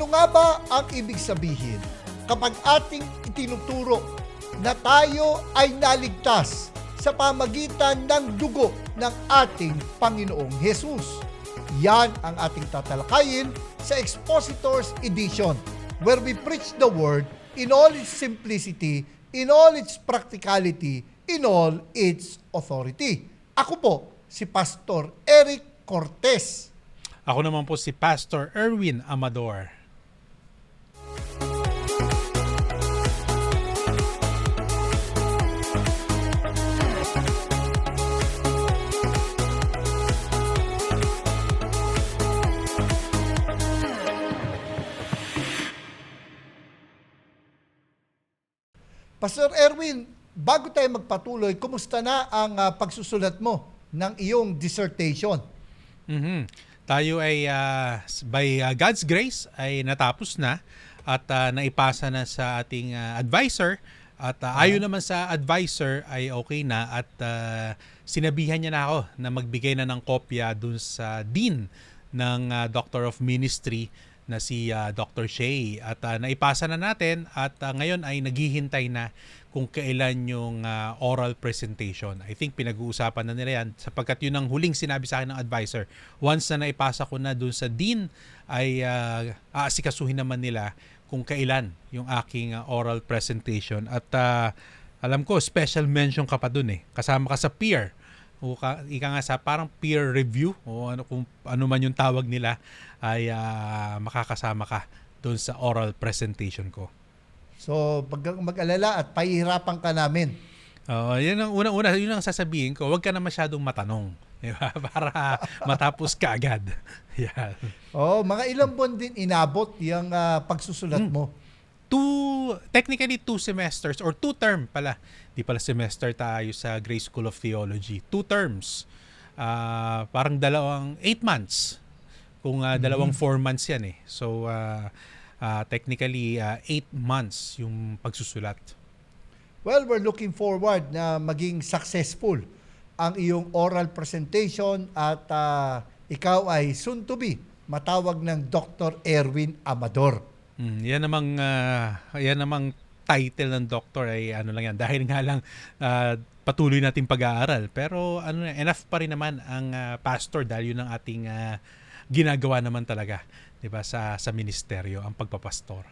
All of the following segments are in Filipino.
Ano nga ba ang ibig sabihin kapag ating itinuturo na tayo ay naligtas sa pamagitan ng dugo ng ating Panginoong Hesus? Yan ang ating tatalakayin sa Expositors Edition, where we preach the Word in all its simplicity, in all its practicality, in all its authority. Ako po, si Pastor Eric Cortez. Ako naman po si Pastor Erwin Amador. Pastor Erwin, bago tayo magpatuloy, kumusta na ang pagsusulat mo ng iyong dissertation? Tayo ay by God's grace ay natapos na at naipasa na sa ating advisor at ayon naman sa advisor ay okay na at sinabihan niya na ako na magbigay na ng kopya dun sa dean ng Doctor of Ministry na si Dr. Shea at naipasa na natin at ngayon ay naghihintay na kung kailan yung oral presentation. I think pinag-uusapan na nila yan sapagkat yun ang huling sinabi sa akin ng advisor. Once na naipasa ko na dun sa dean ay aasikasuhin naman nila kung kailan yung aking oral presentation at alam ko special mention ka pa dun kasama ka sa peer o ika nga sa parang peer review o ano kung ano man yung tawag nila ay makakasama ka doon sa oral presentation ko. So, mag-alala at pahihirapan ka namin. Yun ang unang-una, yun ang sasabihin ko, huwag ka na masyadong matanong. Diba? Para matapos ka agad. Yan. Mga ilang buwan din inabot yung pagsusulat mo? Technically 2 semesters or 2 term pala. Di pala semester tayo sa Grace School of Theology. 2 terms. Parang 8 months. Kung dalawang 4 months yan So, technically 8 months yung pagsusulat. Well, we're looking forward na maging successful ang iyong oral presentation at ikaw ay soon to be matawag ng Dr. Erwin Amador. Yan namang title ng doctor ay ano lang yan. Dahil nga lang patuloy nating pag-aaral. Pero enough pa rin naman ang pastor dahil yun ang ating ginagawa naman talaga, 'di ba, sa ministeryo ang pagpapastor.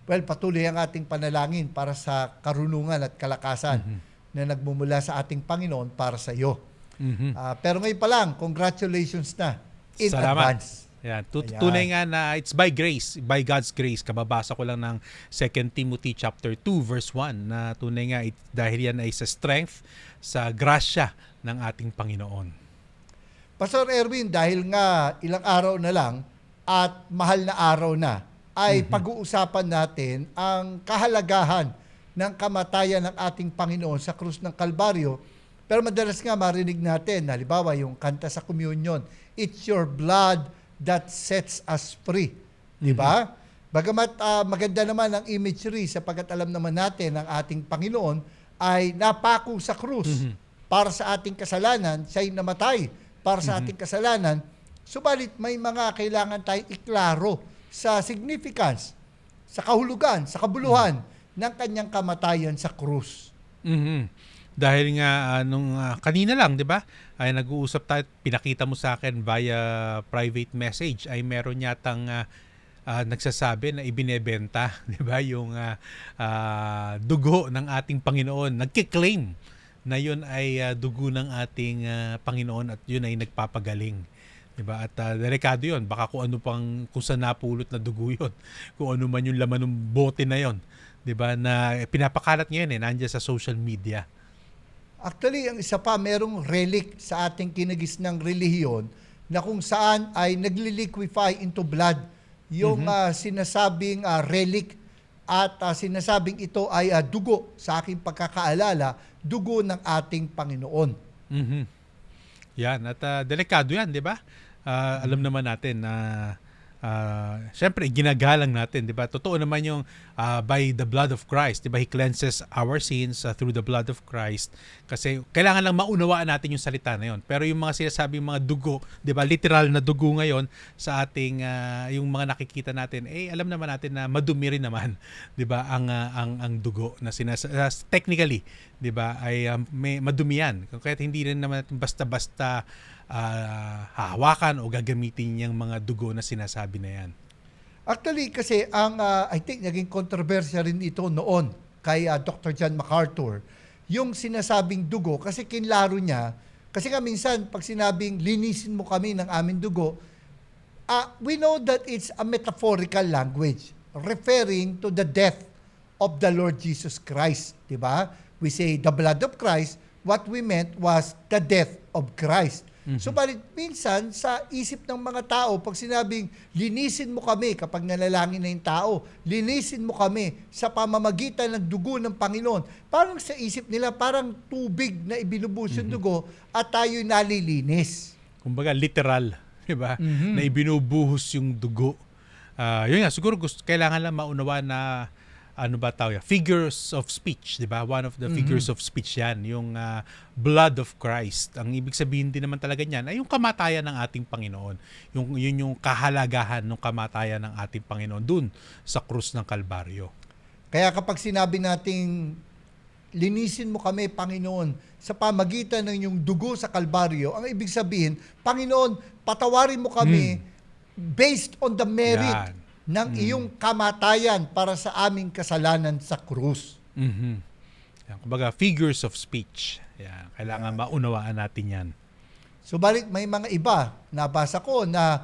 Well, patuloy ang ating panalangin para sa karunungan at kalakasan na nagmumula sa ating Panginoon para sa iyo. Pero ngayon pa lang, congratulations na in Salamat. advance. Yan, tunay nga na it's by grace, by God's grace. Kababasa ko lang ng 2 Timothy chapter 2 verse 1 na tunay nga dahil yan ay sa strength, sa grasya ng ating Panginoon. Pastor Erwin, dahil nga ilang araw na lang at mahal na araw na, ay pag-uusapan natin ang kahalagahan ng kamatayan ng ating Panginoon sa krus ng Kalbaryo. Pero madalas nga marinig natin, halimbawa yung kanta sa communion, "It's your blood that sets us free." Di ba? Bagamat maganda naman ang imagery sapagkat alam naman natin ang ating Panginoon ay napako sa krus para sa ating kasalanan, siya'y namatay para sa ating kasalanan. Subalit may mga kailangan tayong iklaro sa significance, sa kahulugan, sa kabuluhan ng kanyang kamatayan sa krus. Dahil nga nung kanina lang, 'di ba? Ay nag-uusap tayo, pinakita mo sa akin via private message ay meron yatang nagsasabi na ibinebenta, 'di ba? Yung dugo ng ating Panginoon, nagki-claim na yun ay dugo ng ating Panginoon at yun ay nagpapagaling. Diba? At delikado yun. Baka kung saan napulot na dugo yun. Kung ano man yung laman ng bote na yun. Diba? Na pinapakalat ngayon nandiyan sa social media. Actually, ang isa pa, merong relic sa ating kinagisnang relihiyon na kung saan ay nagli-liquefy into blood yung sinasabing relic at sinasabing ito ay dugo sa aking pagkakaalala, dugo ng ating Panginoon. Yan, at delikado yan, di ba? Alam naman natin na syempre ginagalang natin, 'di ba? Totoo naman yung by the blood of Christ. Diba? He cleanses our sins through the blood of Christ. Kasi kailangan lang maunawaan natin yung salita na yun. Pero yung mga sinasabing mga dugo, diba? Literal na dugo ngayon sa ating, yung mga nakikita natin, alam naman natin na madumi rin naman, diba? Ang dugo na technically, diba? Ay may madumi yan. Kaya hindi rin naman natin basta-basta hahawakan o gagamitin yung mga dugo na sinasabi na yan. Actually, kasi I think naging kontrobersya rin ito noon kay Dr. John MacArthur, yung sinasabing dugo, kasi kinlaro niya, kasi nga minsan, pag sinabing linisin mo kami ng aming dugo, we know that it's a metaphorical language referring to the death of the Lord Jesus Christ. Diba? We say the blood of Christ, what we meant was the death of Christ. So, balit minsan, sa isip ng mga tao, pag sinabing, linisin mo kami kapag nalalangin na yung tao, linisin mo kami sa pamamagitan ng dugo ng Panginoon, parang sa isip nila, parang tubig na ibinubus yung dugo at tayo'y nalilinis. Kumbaga, literal, diba? Na ibinubuhos yung dugo. Yun nga, siguro kailangan lang maunawa na figures of speech, 'di ba? One of the figures of speech 'yan, yung blood of Christ. Ang ibig sabihin din naman talaga niyan ay yung kamatayan ng ating Panginoon. Yung kahalagahan ng kamatayan ng ating Panginoon dun sa krus ng Kalbaryo. Kaya kapag sinabi nating linisin mo kami, Panginoon, sa pamagitan ng yung dugo sa Kalbaryo, ang ibig sabihin, Panginoon, patawarin mo kami based on the merit ng iyong kamatayan para sa aming kasalanan sa krus. Yan, kumbaga, figures of speech. Yan, kailangan maunawaan natin yan. Subalit may mga iba, nabasa ko na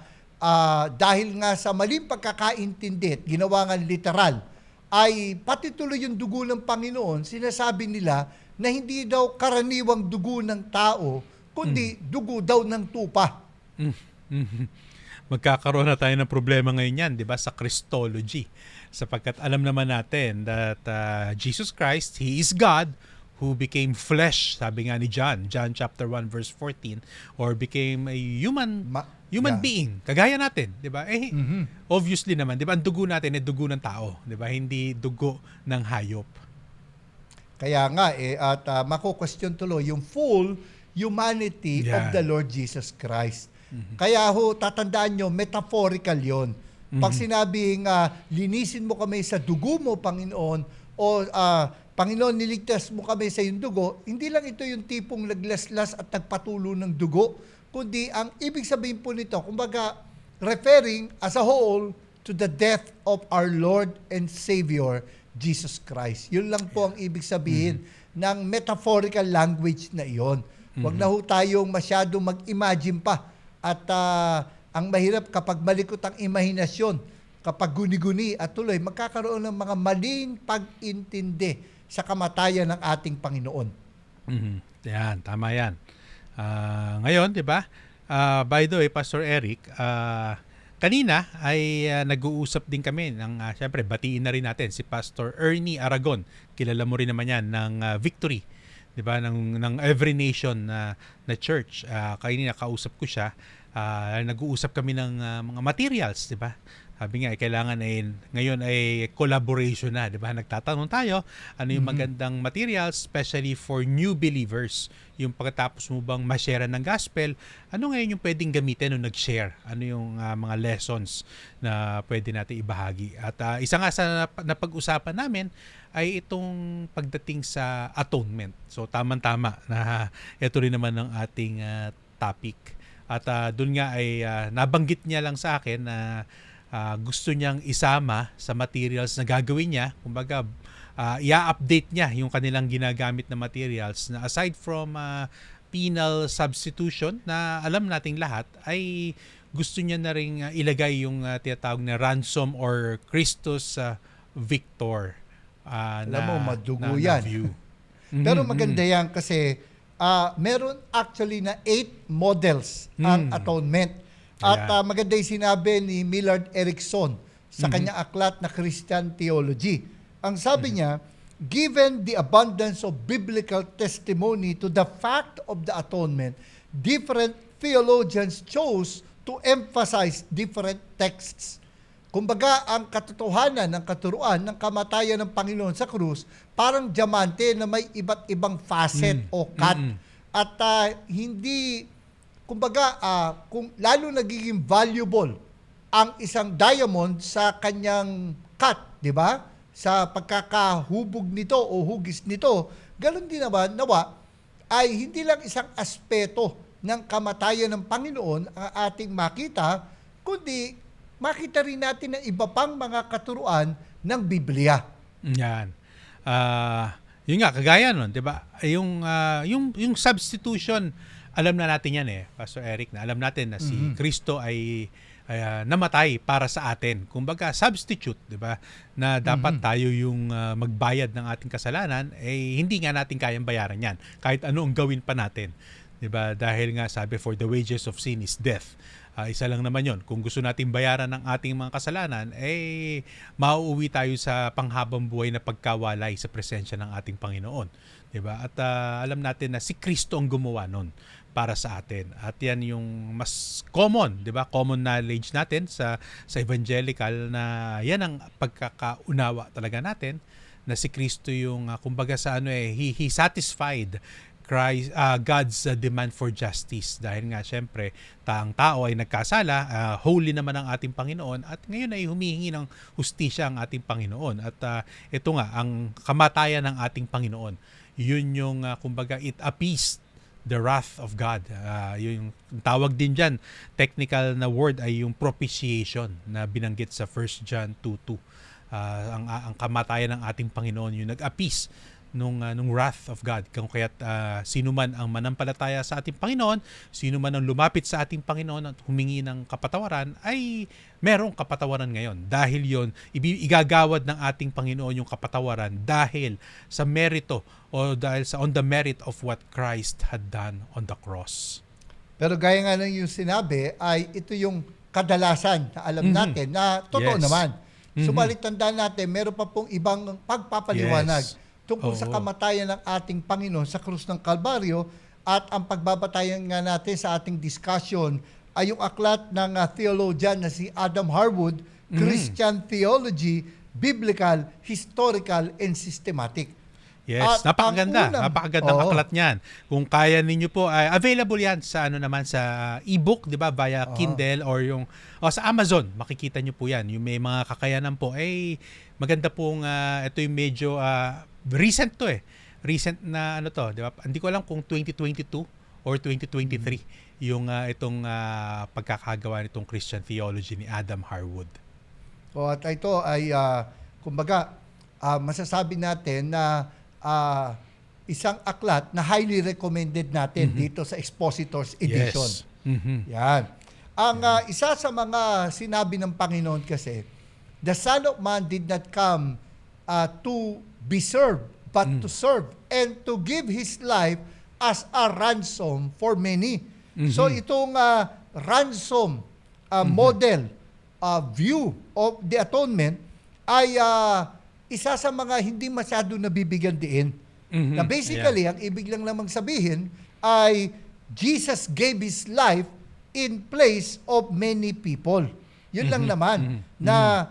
dahil nga sa maling pagkakaintindi at ginawa nga literal, ay pati tuloy yung dugo ng Panginoon, sinasabi nila na hindi daw karaniwang dugo ng tao, kundi dugo daw ng tupa. Magkakaroon na tayo ng problema ngayon yan, di ba, sa Christology. Sapagkat alam naman natin that Jesus Christ, He is God who became flesh, sabi nga ni John chapter 1 verse 14, or became a human being, kagaya natin, di ba? Obviously naman, di ba, ang dugo natin ay dugo ng tao, di ba? Hindi dugo ng hayop. Kaya nga, at mako-question tuloy yung full humanity of the Lord Jesus Christ. Kaya tatandaan nyo, metaphorical yon. Pag sinabing, linisin mo kami sa dugo mo, Panginoon, o Panginoon, niligtas mo kami sa iyong dugo, hindi lang ito yung tipong laglaslas at nagpatulo ng dugo, kundi ang ibig sabihin po nito, kumbaga, referring as a whole to the death of our Lord and Savior, Jesus Christ. Yun lang po ang ibig sabihin ng metaphorical language na iyon. Huwag na tayong masyadong mag-imagine pa. At ang mahirap kapag malikot ang imahinasyon, kapag guni-guni at tuloy, magkakaroon ng mga maling pag-intindi sa kamatayan ng ating Panginoon. Yan, tama yan. Ngayon, di ba, by the way, Pastor Eric, kanina ay nag-uusap din kami ng, syempre, batiin na rin natin si Pastor Ernie Aragon. Kilala mo rin naman yan ng Victory, di ba, ng Every Nation na church. Kanina kausap ko siya. Nag-uusap kami ng mga materials, di ba? Sabi nga, kailangan ngayon ay collaboration na, di ba? Nagtatanong tayo, ano yung magandang materials, especially for new believers. Yung pagkatapos mo bang ma-share ng gospel, ano ngayon yung pwedeng gamitin nung nag-share? Ano yung mga lessons na pwede natin ibahagi? At isa nga sa napag-usapan namin ay itong pagdating sa atonement. So, tamang-tama na ito rin naman ang ating topic. At doon nga ay nabanggit niya lang sa akin na gusto niyang isama sa materials na gagawin niya. Kumbaga, i-update niya yung kanilang ginagamit na materials na aside from penal substitution na alam nating lahat, ay gusto niya na rin ilagay yung tinatawag na ransom or Christus Victor. Alam mo, madugo yan. Pero maganda yan kasi meron actually na 8 models ang atonement. At maganda yung sinabi ni Millard Erickson sa kanyang aklat na Christian Theology. Ang sabi niya, given the abundance of biblical testimony to the fact of the atonement, different theologians chose to emphasize different texts kumbaga, ang katotohanan ng katuruan ng kamatayan ng Panginoon sa krus, parang diamante na may iba't ibang facet o cut. At hindi, kumbaga, kung lalo nagiging valuable ang isang diamond sa kanyang cut, di ba? Sa pagkakahubog nito o hugis nito, ganun din naman nawa ay hindi lang isang aspeto ng kamatayan ng Panginoon ang ating makita, kundi makita rin natin ang iba pang mga katuruan ng Biblia. Yan. Yun nga, kagaya nun, di ba? Yung substitution, alam na natin yan Pastor Eric, na alam natin na si Kristo ay namatay para sa atin. Kumbaga, substitute, di ba? Na dapat tayo yung magbayad ng ating kasalanan, hindi nga natin kayang bayaran yan. Kahit ano ang gawin pa natin. Di ba? Dahil nga sabi, for the wages of sin is death. Isa lang naman yon. Kung gusto nating bayaran ng ating mga kasalanan, mauuwi tayo sa panghabang buhay na pagkawalay sa presensya ng ating Panginoon. Diba? At alam natin na si Kristo ang gumawa nun para sa atin. At yan yung mas common, diba? Common knowledge natin sa evangelical, na yan ang pagkakaunawa talaga natin, na si Kristo yung kumbaga sa he satisfied God's demand for justice, dahil nga syempre ang tao ay nagkasala, holy naman ang ating Panginoon, at ngayon ay humihingi ng hustisya ang ating Panginoon. At ito nga ang kamatayan ng ating Panginoon, yun yung kumbaga it appeased the wrath of God. Yung tawag din dyan, technical na word, ay yung propitiation na binanggit sa 1 John 2:2. Ang kamatayan ng ating Panginoon yung nag-appease nung wrath of God. Kung kaya't sino man ang manampalataya sa ating Panginoon, sino man ang lumapit sa ating Panginoon at humingi ng kapatawaran, ay merong kapatawaran ngayon. Dahil yon, igagawad ng ating Panginoon yung kapatawaran dahil sa merito o dahil sa on the merit of what Christ had done on the cross. Pero gaya nga ng yung sinabi, ay ito yung kadalasan na alam natin na totoo naman. Subalit tandaan natin, meron pa pong ibang pagpapaliwanag tungkol sa kamatayan ng ating Panginoon sa krus ng Kalbaryo, at ang pagbabatayan nga natin sa ating discussion ay yung aklat ng theologian na si Adam Harwood, Christian Theology, Biblical, Historical, and Systematic. Yes, At napakaganda. ang unang- Napakagandang aklat niyan. Kung kaya ninyo po, available yan sa sa ebook, 'di ba, via Kindle or yung sa Amazon, makikita niyo po yan. Yung may mga kakayanan po, maganda pong ito yung medyo recent to Recent na di ba? Hindi ko alam kung 2022 or 2023 yung itong pagkakagawa nitong Christian Theology ni Adam Harwood. At ito ay kumbaga masasabi natin na isang aklat na highly recommended natin dito sa Expositors Edition. Yes. Yan. Ang isa sa mga sinabi ng Panginoon kasi, the Son of Man did not come to be served, but to serve and to give His life as a ransom for many. So itong ransom model view of the atonement ay isa sa mga hindi masyado nabibigyan diin. Na basically, ang ibig lang namang sabihin ay Jesus gave His life in place of many people. Yun lang naman. Na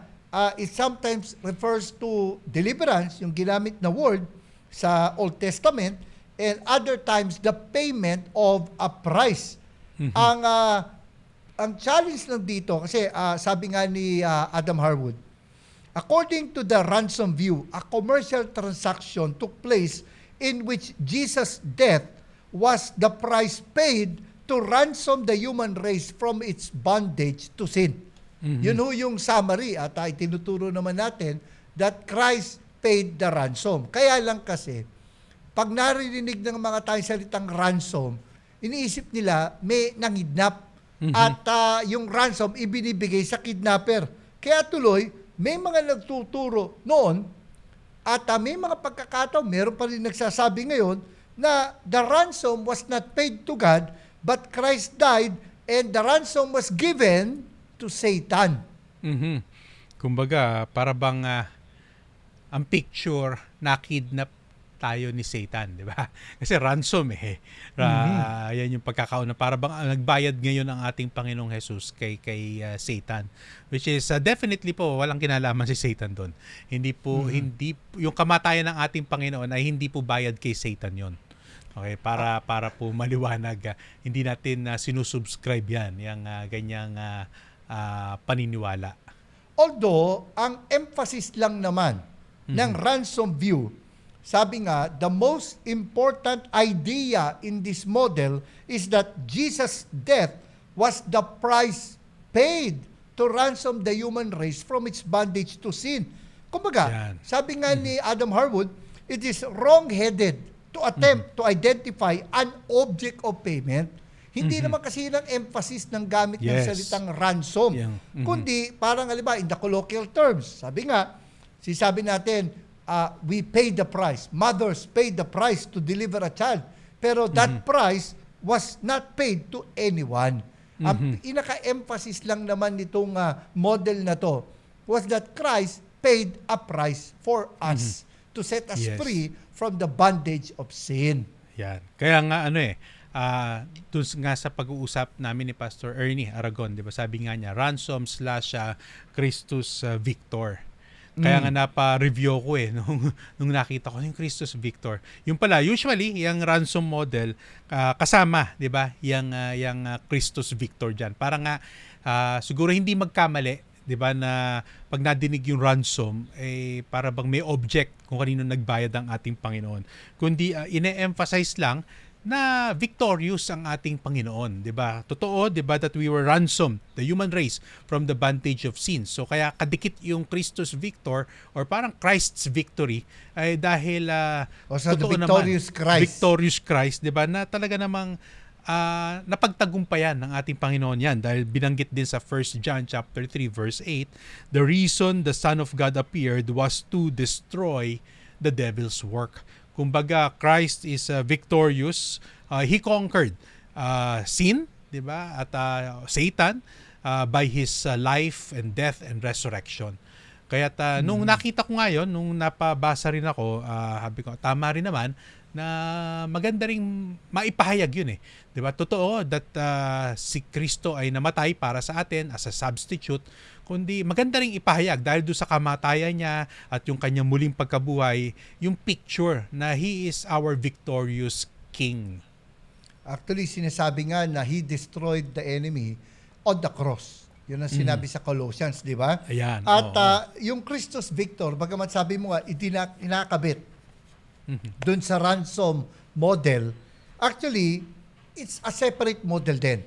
it sometimes refers to deliverance, yung ginamit na word sa Old Testament, and other times the payment of a price. Ang challenge lang dito, kasi sabi nga ni Adam Harwood, according to the ransom view, a commercial transaction took place in which Jesus' death was the price paid to ransom the human race from its bondage to sin. Yun ho yung summary, at itinuturo naman natin that Christ paid the ransom. Kaya lang kasi, pag narinig ng mga tayong salitang ransom, iniisip nila may nangidnap at yung ransom ibinibigay sa kidnapper. Kaya tuloy, may mga nagtuturo noon at may mga pagkakataon, meron pa rin nagsasabi ngayon na the ransom was not paid to God, but Christ died and the ransom was given to Satan. Kumbaga, para bang ang picture, nakidnap tayo ni Satan, di ba? Kasi ransom yan yung pagkakauna. Para bang nagbayad ngayon ang ating Panginoong Jesus kay Satan. Which is definitely po walang kinalaman si Satan doon. Hindi yung kamatayan ng ating Panginoon ay hindi po bayad kay Satan yon. Okay, para po maliwanag, hindi natin sinusubscribe yan, yung ganyang paniniwala. Although, ang emphasis lang naman ng ransom view, sabi nga, the most important idea in this model is that Jesus' death was the price paid to ransom the human race from its bondage to sin. Kumbaga, sabi nga ni Adam Harwood, it is wrong-headed to attempt to identify an object of payment. Hindi naman kasi ng emphasis ng gamit ng salitang ransom. Kundi parang halimbawa in the colloquial terms. Sabi natin, we paid the price. Mothers paid the price to deliver a child. Pero that price was not paid to anyone. Ang inaka-emphasis lang naman nitong model na to was that Christ paid a price for us to set us free from the bondage of sin. Yan. Kaya nga dun nga sa pag-uusap namin ni Pastor Ernie Aragon, di ba, sabi nga niya, ransom / Christus Victor. Kaya nga napa-review ko nung nakita ko yung Christus Victor. Yung pala, usually, yung ransom model, kasama, di ba, yung Christus Victor dyan. Para nga, siguro hindi magkamali, di ba, na pag nadinig yung ransom, para bang may object kung kanino nagbayad ang ating Panginoon. Kundi, ine-emphasize lang na victorious ang ating Panginoon, 'di ba? Totoo, 'di ba, that we were ransomed, the human race, from the bondage of sin. So kaya kadikit yung Christus Victor or parang Christ's victory ay dahil the victorious naman, Christ. Victorious Christ, 'di ba? Na talaga namang napagtagumpayan ng ating Panginoon yan dahil binanggit din sa 1 John chapter 3 verse 8, the reason the Son of God appeared was to destroy the devil's work. Kumbaga, Christ is victorious. He conquered sin, 'di ba? At Satan by his life and death and resurrection. Kaya nung nakita ko ngayon, nung napabasa rin ako, sabi ko, tama rin naman na maganda ring maipahayag yun 'Di ba? Totoo that si Kristo ay namatay para sa atin as a substitute, kundi maganda ring ipahayag dahil doon sa kamatayan niya at yung kanyang muling pagkabuhay, yung picture na He is our victorious King. Actually, sinasabi nga na He destroyed the enemy on the cross. Yun ang sinabi sa Colossians, di ba? Ayan. At yung Christus Victor, bagamat sabi mo nga, inakabit doon sa ransom model, actually, it's a separate model din.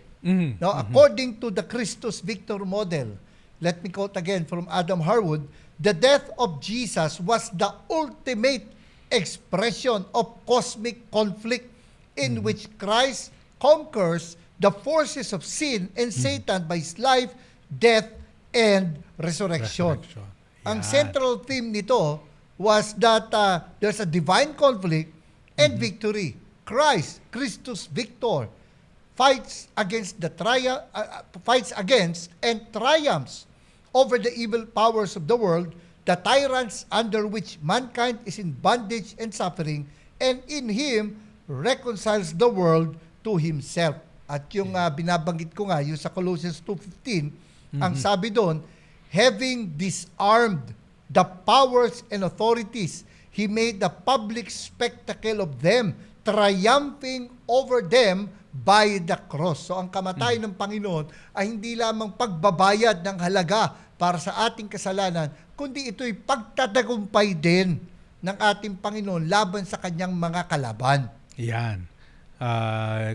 No? According to the Christus Victor model, let me quote again from Adam Harwood, the death of Jesus was the ultimate expression of cosmic conflict in which Christ conquers the forces of sin and Satan by his life, death, and resurrection. Ang central theme nito was that there's a divine conflict and victory. Christus Victor, fights against and triumphs over the evil powers of the world, the tyrants under which mankind is in bondage and suffering, and in Him reconciles the world to Himself. At yung binabanggit ko nga, yung sa Colossians 2:15, ang sabi doon, having disarmed the powers and authorities, He made a public spectacle of them, triumphing over them by the cross. So ang kamatayan ng Panginoon ay hindi lamang pagbabayad ng halaga para sa ating kasalanan, kundi ito'y pagtatagumpay din ng ating Panginoon laban sa kanyang mga kalaban. Yan.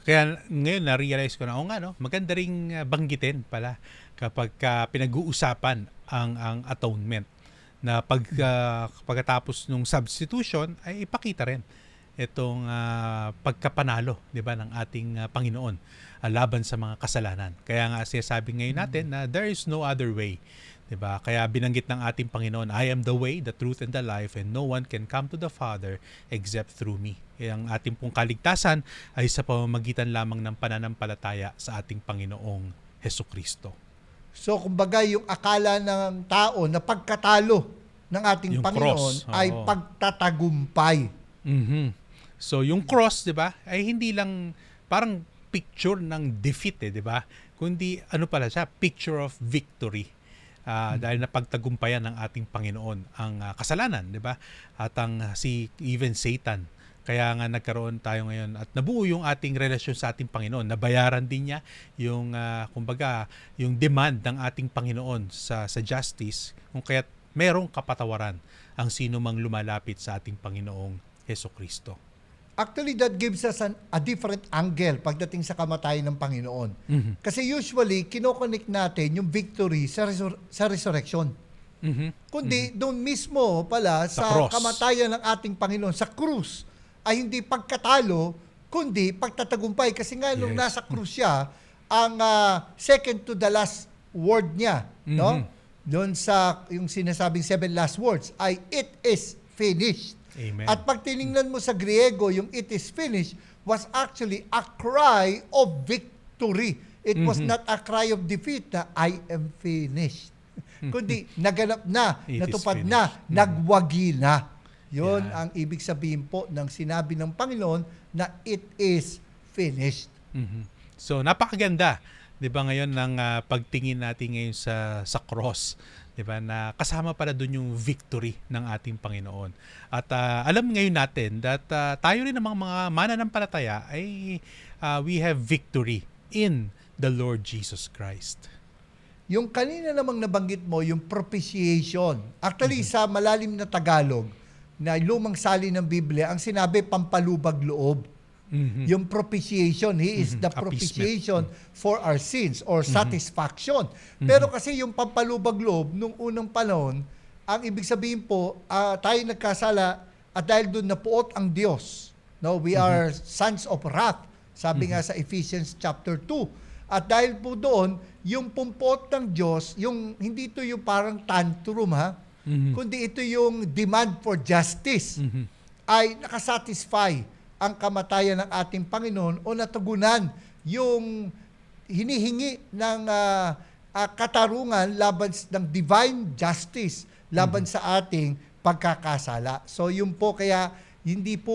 Kaya ngayon na-realize ko na, maganda ring banggitin pala kapag pinag-uusapan ang atonement na pagkatapos nung substitution ay ipakita rin itong pagkapanalo, 'di ba, ng ating Panginoon laban sa mga kasalanan. Kaya nga sinasabi ngayon natin na there is no other way, 'di ba? Kaya binanggit ng ating Panginoon, I am the way, the truth and the life, and no one can come to the Father except through me. Kaya ang ating pong kaligtasan ay sa pamamagitan lamang ng pananampalataya sa ating Panginoong Hesukristo. So kumbaga yung akala ng tao na pagkatalo ng ating yung Panginoon cross, ay pagtatagumpay. Mhm. So yung cross, 'di ba? Ay hindi lang parang picture ng defeat, 'di ba? Kundi ano pala siya, picture of victory. Dahil napagtagumpayan ng ating Panginoon ang kasalanan, 'di ba? At ang si even Satan. Kaya nga nagkaroon tayo ngayon at nabuo yung ating relasyon sa ating Panginoon. Nabayaran din niya yung kumbaga yung demand ng ating Panginoon sa justice, kung kaya't merong kapatawaran ang sino mang lumalapit sa ating Panginoong Hesukristo. Actually, that gives us a different angle pagdating sa kamatayan ng Panginoon. Mhm. Kasi usually, kinoconnect natin yung victory sa resurrection. Mhm. Kundi doon mismo pala Sa sa cross. kamatayan ng ating Panginoon, sa krus, ay hindi pagkatalo, kundi pagtatagumpay. Kasi nga nung Yes. nasa krus siya, ang second to the last word niya, no? Mhm. Doon sa yung sinasabing 7 last words ay it is finished. Amen. At pag tiningnan mo sa Griego, yung it is finished was actually a cry of victory. It was not a cry of defeat na I am finished. Kundi naganap na, It is natupad na, finished. nagwagi na. Yun Yeah. ang ibig sabihin po ng sinabi ng Panginoon na it is finished. Mhm. So napakaganda, 'di ba, ngayon ng pagtingin natin ngayon sa cross, 'di ba, na kasama pala doon yung victory ng ating Panginoon. At alam ngayon natin that tayo rin namang mga mananampalataya ay we have victory in the Lord Jesus Christ. Yung kanina namang nabanggit mo, yung propitiation. Actually, sa malalim na Tagalog, na lumang salin ng Biblia, ang sinabi, pampalubag loob. Mhm. Yung propitiation, He is the Appeasement. propitiation for our sins or satisfaction. Pero kasi yung pampalubag loob, nung unang panahon, ang ibig sabihin po, tayo nagkasala at dahil doon napuot ang Diyos. No, we are sons of wrath. Sabi nga sa Ephesians chapter 2. At dahil po doon, yung pumpuot ng Diyos, yung hindi ito yung parang tantrum kundi ito yung demand for justice, ay nakasatisfy ang kamatayan ng ating Panginoon o natugunan yung hinihingi ng katarungan laban ng divine justice laban sa ating pagkakasala. So yun po, kaya hindi po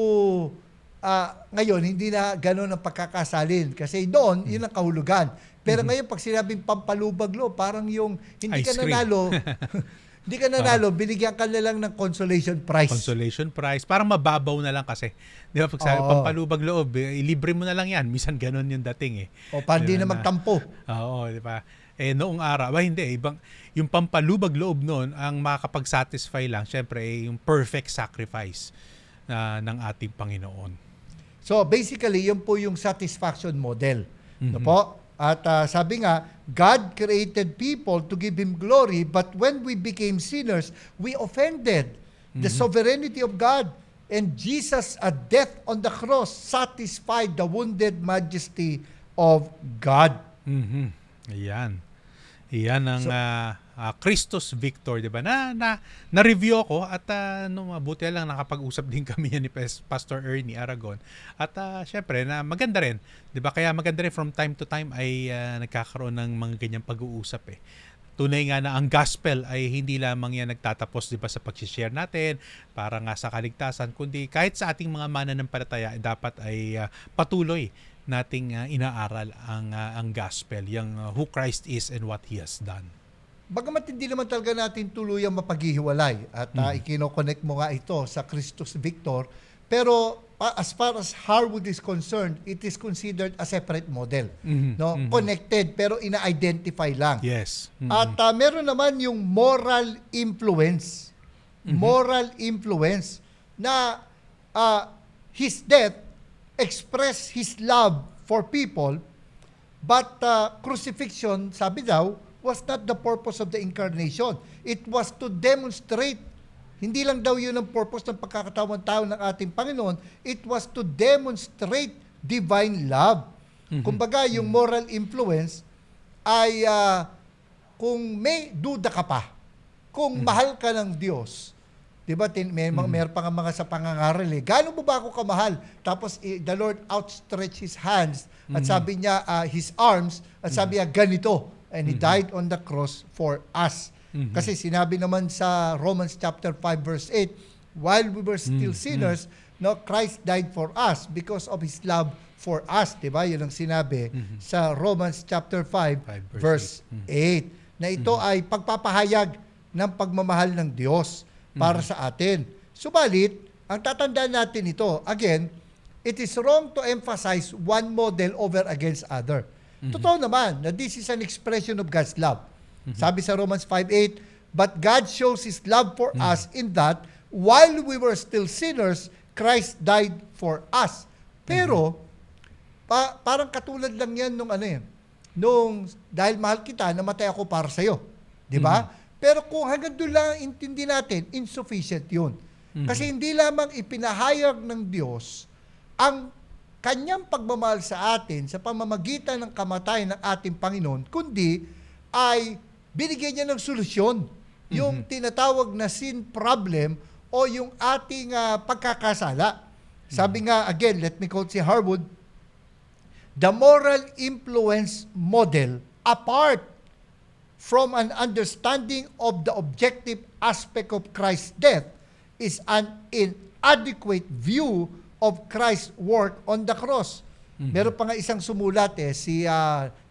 ngayon hindi na gano'n ang pagkakasalin kasi doon yun ang kahulugan. Pero ngayon pag sinabing pampalubag loob, parang yung hindi ka Ice cream. nanalo hindi ka nanalo, binigyan ka na lang ng consolation prize. Consolation prize. Parang mababaw na lang kasi. Di ba? Pag sabi, Oo. pampalubag loob, ilibre mo na lang yan. Minsan ganun yung dating eh. O para Di di ba na magtampo. Oo, di ba? Noong araw, hindi. Yung pampalubag loob noon, ang makakapag-satisfy lang, syempre, yung perfect sacrifice ng ating Panginoon. So basically, yun po yung satisfaction model. No po? At sabi nga, God created people to give Him glory, but when we became sinners, we offended the sovereignty of God. And Jesus, at death on the cross, satisfied the wounded majesty of God. Mhm. Ayan. Iyan ang Christus Victor, 'di ba? Na-review ako at buti lang nakapag-usap din kami yan ni Pastor Ernie Aragon. At syempre na maganda rin, 'di ba? Kaya maganda rin from time to time ay nagkakaroon ng mga ganyang pag-uusap eh. Tunay nga na ang gospel ay hindi lamang yan nagtatapos, 'di ba, sa pag-share natin para nga sa kaligtasan, kundi kahit sa ating mga mananampalataya dapat ay patuloy nating inaaral ang gospel, yung who Christ is and what He has done. Bagamat hindi naman talaga natin tuluyang mapaghihiwalay at ikino-connect mo nga ito sa Christus Victor, pero as far as Harwood is concerned, it is considered a separate model. No? Connected pero ina-identify lang. Yes. At meron naman yung moral influence. Moral influence na His death express His love for people, but crucifixion, sabi daw, was not the purpose of the incarnation. It was to demonstrate, hindi lang daw yun ang purpose ng pagkakatawang tao ng ating Panginoon, it was to demonstrate divine love. Kumbaga, yung moral influence ay kung may duda ka pa, kung mahal ka ng Diyos, di ba, meron pa nga mga sa pangangaral eh, gaano mo ba ako kamahal? Tapos the Lord outstretched His hands at sabi niya, His arms, at sabi niya, ganito. And He died on the cross for us. Kasi sinabi naman sa Romans chapter 5 verse 8, while we were still sinners, no, Christ died for us because of His love for us. Diba? Yun ang sinabi sa Romans chapter 5, 5 verse 8. Na ito ay pagpapahayag ng pagmamahal ng Diyos para sa atin. Subalit, ang tatandaan natin ito, again, it is wrong to emphasize one model over against other. Totoo naman na this is an expression of God's love. Sabi sa Romans 5:8, but God shows His love for us in that while we were still sinners, Christ died for us. Pero, parang katulad lang yan nung dahil mahal kita, namatay ako para sa'yo. Di ba? Pero kung hanggang doon lang ang intindi natin, insufficient yun. Kasi hindi lamang ipinahayag ng Diyos ang kanyang pagmamahal sa atin sa pamamagitan ng kamatayan ng ating Panginoon, kundi ay binigyan niya ng solusyon. Yung tinatawag na sin problem o yung ating pagkakasala. Sabi nga, again, let me quote si Harwood, the moral influence model apart from an understanding of the objective aspect of Christ's death is an inadequate view of Christ's work on the cross. Meron pa nga isang sumulat si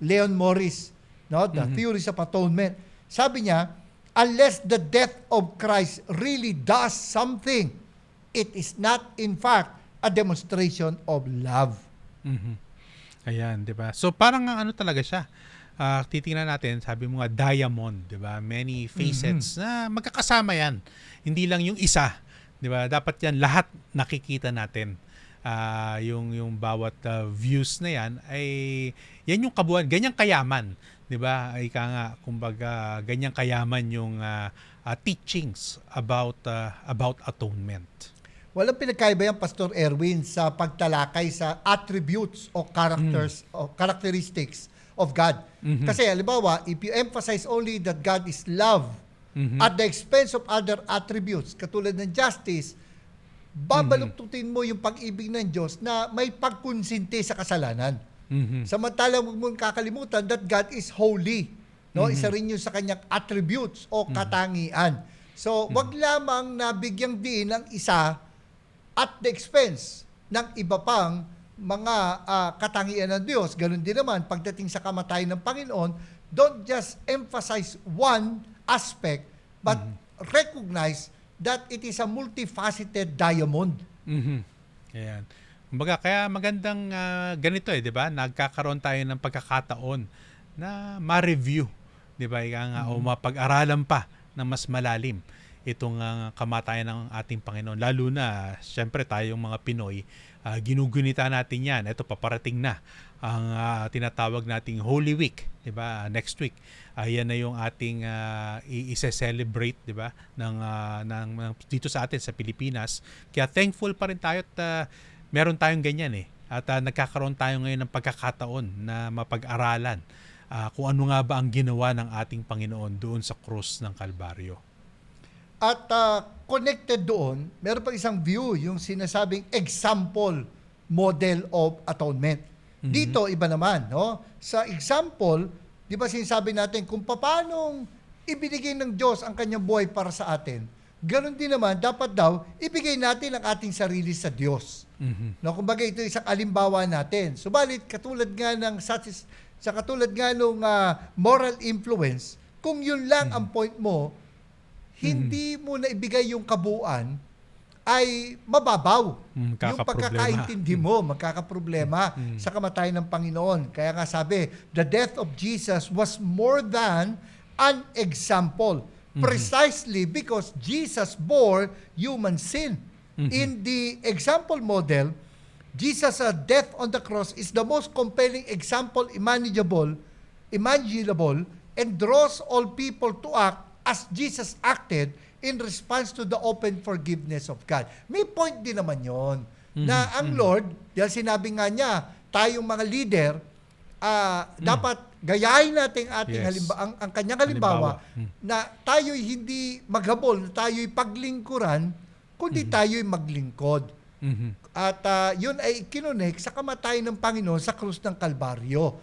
Leon Morris, no, The Theories of Atonement. Sabi niya, unless the death of Christ really does something, it is not in fact a demonstration of love. Ayan, 'di ba? So parang talaga siya. Titingnan natin, sabi mo nga diamond, 'di ba? Many facets na magkakasama 'yan. Hindi lang yung isa, 'di ba? Dapat 'yan lahat nakikita natin. Yung bawat views na 'yan ay yan yung kabuuan, ganyang kayaman, 'di ba? Ika nga kumbaga ganyang kayaman yung teachings about atonement. Walang pinagkaiba yan, Pastor Erwin, sa pagtalakay sa attributes o characters o characteristics of God. Kasi halimbawa, if you emphasize only that God is love at the expense of other attributes, katulad ng justice, babaluktutin mo yung pag-ibig ng Diyos na may pagkonsinti sa kasalanan. Samantalang huwag mong kakalimutan that God is holy. No? Isa rin yun sa kanyang attributes o katangian. So, wag lamang na bigyang diin ang isa at the expense ng iba pang mga katangian ng Diyos. Ganun din naman, pagdating sa kamatayan ng Panginoon, don't just emphasize one aspect, but recognize that it is a multifaceted diamond. Ayan. Kumbaga, kaya magandang ganito 'di ba? Nagkakaroon tayo ng pagkakataon na ma-review, 'di ba? O mapag-aralan pa na mas malalim itong kamatayan ng ating Panginoon. Lalo na, syempre tayong mga Pinoy, ginugunita natin yan. Ito, paparating na ang tinatawag nating Holy Week, di ba? Next week. Yan na yung ating i-celebrate, di ba? Dito sa atin, sa Pilipinas. Kaya thankful pa rin tayo at meron tayong ganyan At nagkakaroon tayo ngayon ng pagkakataon na mapag-aralan kung ano nga ba ang ginawa ng ating Panginoon doon sa krus ng Kalbaryo. At connected doon, meron pang isang view, yung sinasabing example model of atonement. Dito, iba naman. No? Sa example, di ba sinasabi natin kung paanong ibinigay ng Diyos ang kanyang buhay para sa atin, ganun din naman, dapat daw, ibigay natin ang ating sarili sa Diyos. No? Kumbaga, ito isang alimbawa natin. Subalit, katulad nga ng moral influence, kung yun lang ang point mo, hindi mo na ibigay yung kabuuan, ay mababaw yung pagkakaintindi mo, magkakaproblema sa kamatayan ng Panginoon. Kaya nga sabi, the death of Jesus was more than an example, precisely because Jesus bore human sin. In the example model, Jesus' death on the cross is the most compelling example imaginable, and draws all people to act as Jesus acted in response to the open forgiveness of God. May point din naman yon na ang Lord, dahil sinabi nga niya, tayong mga leader, dapat gayahin natin ating ang kanyang halimbawa na tayo'y hindi maghabol, na tayo'y paglingkuran, kundi tayo'y maglingkod. At yun ay kinunik sa kamatayan ng Panginoon sa krus ng Kalbaryo.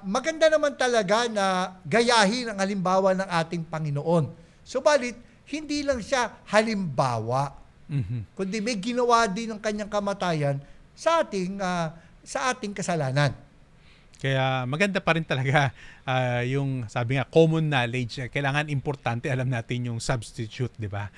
Maganda naman talaga na gayahin ang halimbawa ng ating Panginoon. Subalit, hindi lang siya halimbawa. Mhm. kundi may ginawa din ng kanyang kamatayan sa ating kasalanan. Kaya maganda pa rin talaga yung sabi nga common knowledge. Kailangan importante alam natin yung substitute, 'di ba?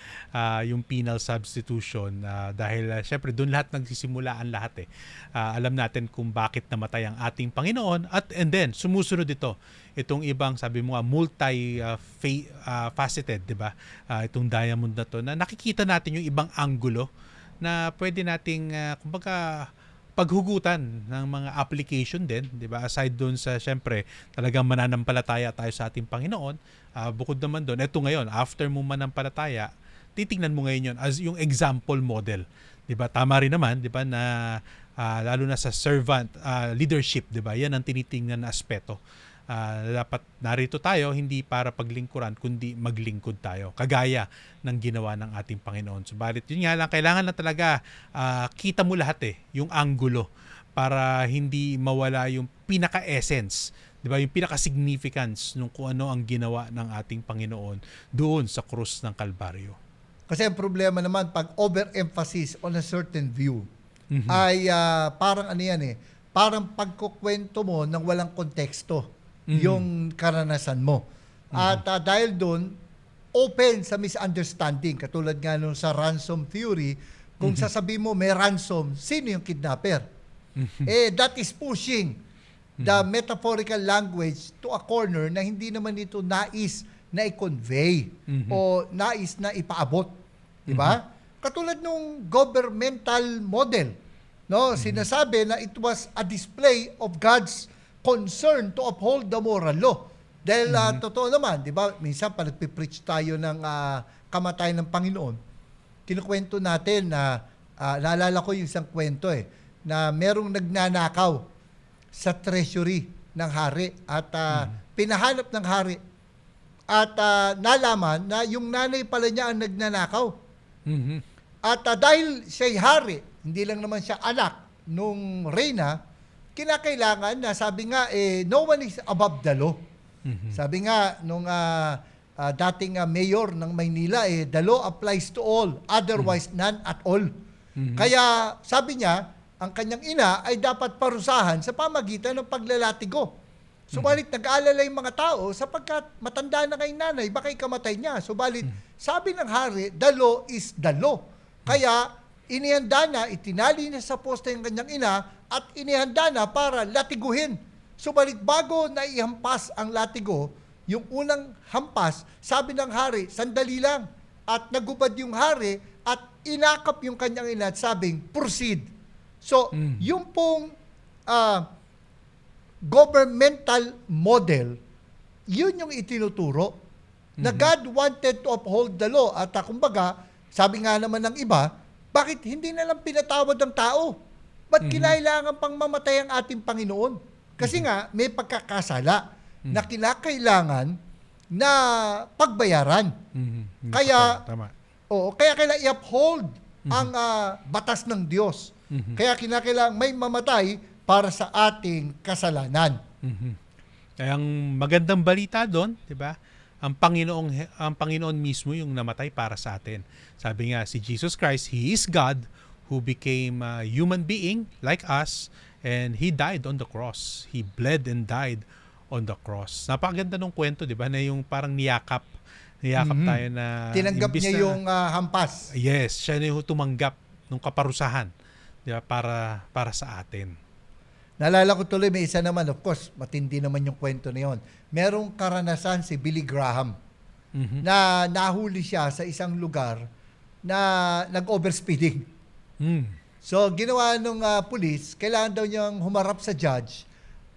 Yung penal substitution dahil syempre doon lahat nagsisimula ang lahat eh. Alam natin kung bakit namatay ang ating Panginoon and then sumusunod itong ibang sabi mo nga faceted, 'di ba? Itong diamond na to na nakikita natin yung ibang anggulo na pwede nating kumbaga paghugutan ng mga application din, 'di ba? Aside doon sa syempre, talagang mananampalataya tayo sa ating Panginoon, bukod naman doon, eto ngayon, after mo manampalataya, titingnan mo ngayon 'yon as yung example model, 'di ba? Tama rin naman, 'di ba, na lalo na sa servant leadership, 'di ba? Yan ang tinitingnan na aspeto. Dapat narito tayo hindi para paglingkuran kundi maglingkod tayo kagaya ng ginawa ng ating Panginoon. Subalit yun nga lang, kailangan na talaga kita mo lahat yung anggulo para hindi mawala yung pinaka-essence, 'di ba? Yung pinaka-significance nung kung ano ang ginawa ng ating Panginoon doon sa krus ng Kalbaryo. Kasi ang problema naman pag overemphasis on a certain view Mhm. ay parang ano yan parang pagkukwento mo ng walang konteksto yung karanasan mo. At dahil doon, open sa misunderstanding. Katulad nga nung sa ransom theory, kung sasabihin mo may ransom, sino yung kidnapper? That is pushing the metaphorical language to a corner na hindi naman ito nais na i-convey o nais na ipaabot. Di ba? Katulad nung governmental model. No, sinasabi na it was a display of God's concern to uphold the moral law. Dahil totoo naman, 'di ba? Minsan pag nagpe-preach tayo ng kamatayan ng Panginoon, kinukwento natin na naalala ko yung isang kwento na merong nagnanakaw sa treasury ng hari at pinahanap ng hari at nalaman na yung nanay pala niya ang nagnanakaw. Mhm. At dahil siya'y hari, hindi lang naman siya anak nung reyna, kinakailangan na sabi nga, no one is above the law. Sabi nga, nung dating mayor ng Maynila, the law applies to all, otherwise none at all. Kaya sabi niya, ang kanyang ina ay dapat parusahan sa pamagitan ng paglalatigo. Subalit nag-aalala yung mga tao sapagkat matanda na kay nanay, baka ikamatay niya. Subalit sabi ng hari, the law is the law. Kaya inihanda na, itinali niya sa poste yung kanyang ina at inihanda na para latiguhin. Subalit bago na ihampas ang latigo, yung unang hampas, sabi ng hari, sandali lang. At nagubad yung hari at inakap yung kanyang ina at sabing, proceed. So, yung pong governmental model, yun yung itinuturo na God wanted to uphold the law. At kumbaga, sabi nga naman ng iba, bakit hindi na lang pinatawad ang tao? Ba't kinailangan pang mamatay ang ating Panginoon? Kasi nga, may pagkakasala na kinakailangan na pagbayaran. Kaya, Tama. kaya kailangan i-uphold ang batas ng Diyos. Kaya kinakailangan may mamatay para sa ating kasalanan. Kaya ang magandang balita doon, 'di ba? Ang Panginoon mismo yung namatay para sa atin. Sabi nga si Jesus Christ, He is God who became a human being like us and He died on the cross. He bled and died on the cross. Napakaganda nung kwento, 'di ba? Na yung parang niyakap tayo na Tinanggap imbis niya na- yung hampas. Yes, siya na yung tumanggap ng kaparusahan, 'di ba? Para sa atin. Naalala ko tuloy, may isa naman, of course, matindi naman yung kwento na yun. Merong karanasan si Billy Graham na nahuli siya sa isang lugar na nag-overspeeding. So, ginawa nung pulis, kailangan daw niyang humarap sa judge